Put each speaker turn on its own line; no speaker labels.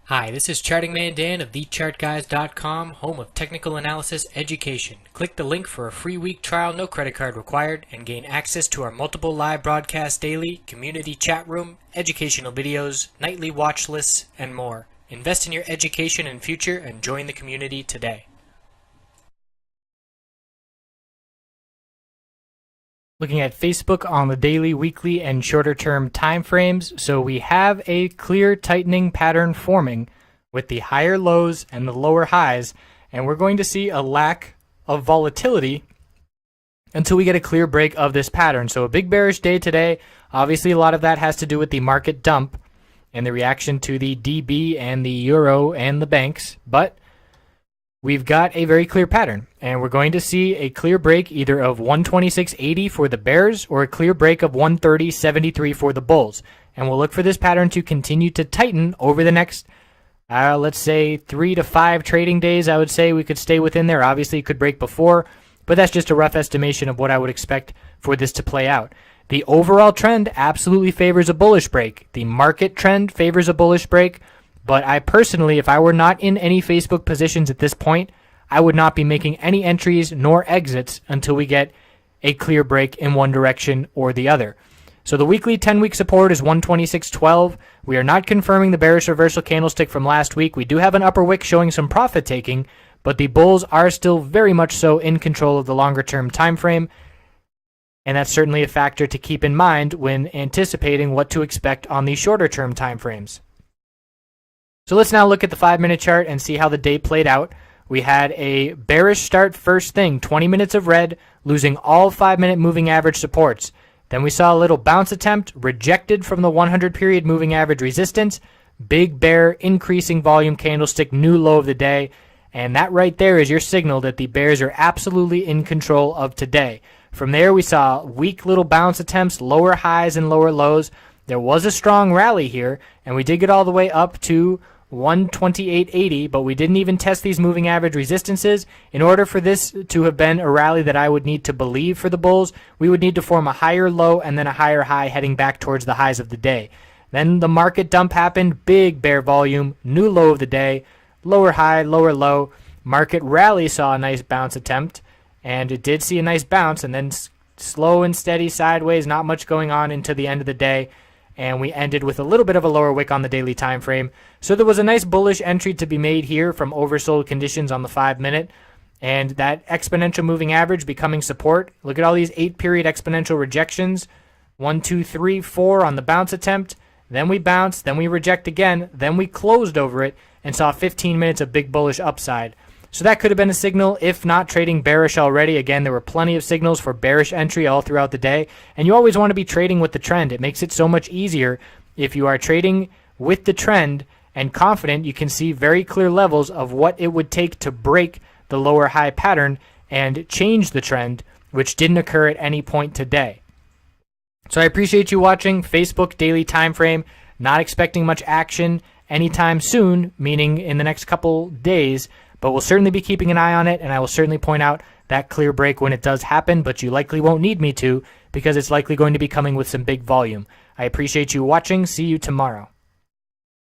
Hi, this is Charting Man Dan of TheChartGuys.com, home of technical analysis education. Click the link for a free week trial, no credit card required, and gain access to our multiple live broadcasts daily, community chat room, educational videos, nightly watch lists, and more. Invest in your education and future and join the community today. Looking at Facebook on the daily, weekly, and shorter term time frames, so we have a clear tightening pattern forming with the higher lows and the lower highs, and we're going to see a lack of volatility until we get a clear break of this pattern. So a big bearish day today. Obviously, a lot of that has to do with the market dump and the reaction to the DB and the euro and the banks, but we've got a very clear pattern, and we're going to see a clear break either of 126.80 for the bears or a clear break of 130.73 for the bulls. And we'll look for this pattern to continue to tighten over the next, let's say, 3 to 5 trading days. I would say we could stay within there. Obviously, it could break before, but that's just a rough estimation of what I would expect for this to play out. The overall trend absolutely favors a bullish break. The market trend favors a bullish break. But I personally, if I were not in any Facebook positions at this point, I would not be making any entries nor exits until we get a clear break in one direction or the other. So the weekly 10-week support is 126.12. We are not confirming the bearish reversal candlestick from last week. We do have an upper wick showing some profit taking, but the bulls are still very much so in control of the longer term time frame. And that's certainly a factor to keep in mind when anticipating what to expect on the shorter term time frames. So let's now look at the 5-minute chart and see how the day played out. We had a bearish start first thing, 20 minutes of red, losing all 5-minute moving average supports. Then we saw a little bounce attempt, rejected from the 100 period moving average resistance, big bear, increasing volume candlestick, new low of the day. And that right there is your signal that the bears are absolutely in control of today. From there, we saw weak little bounce attempts, lower highs and lower lows. There was a strong rally here, and we did get all the way up to 128.80, but we didn't even test these moving average resistances. In order for this to have been a rally that I would need to believe for the bulls, we would need to form a higher low and then a higher high heading back towards the highs of the day. Then the market dump happened, big bear volume, new low of the day, lower high, lower low. Market rally saw a nice bounce attempt, and it did see a nice bounce, and then slow and steady sideways, not much going on into the end of the day. And we ended with a little bit of a lower wick on the daily time frame. So there was a nice bullish entry to be made here from oversold conditions on the 5-minute. And that exponential moving average becoming support. Look at all these 8-period exponential rejections. 1, 2, 3, 4 on the bounce attempt. Then we bounce, then we reject again, then we closed over it and saw 15 minutes of big bullish upside. So that could have been a signal, if not trading bearish already. Again, there were plenty of signals for bearish entry all throughout the day. And you always want to be trading with the trend. It makes it so much easier if you are trading with the trend and confident you can see very clear levels of what it would take to break the lower high pattern and change the trend, which didn't occur at any point today. So I appreciate you watching. Facebook daily time frame. Not expecting much action anytime soon, meaning in the next couple days. But we'll certainly be keeping an eye on it, and I will certainly point out that clear break when it does happen, but you likely won't need me to because it's likely going to be coming with some big volume. I appreciate you watching. See you tomorrow.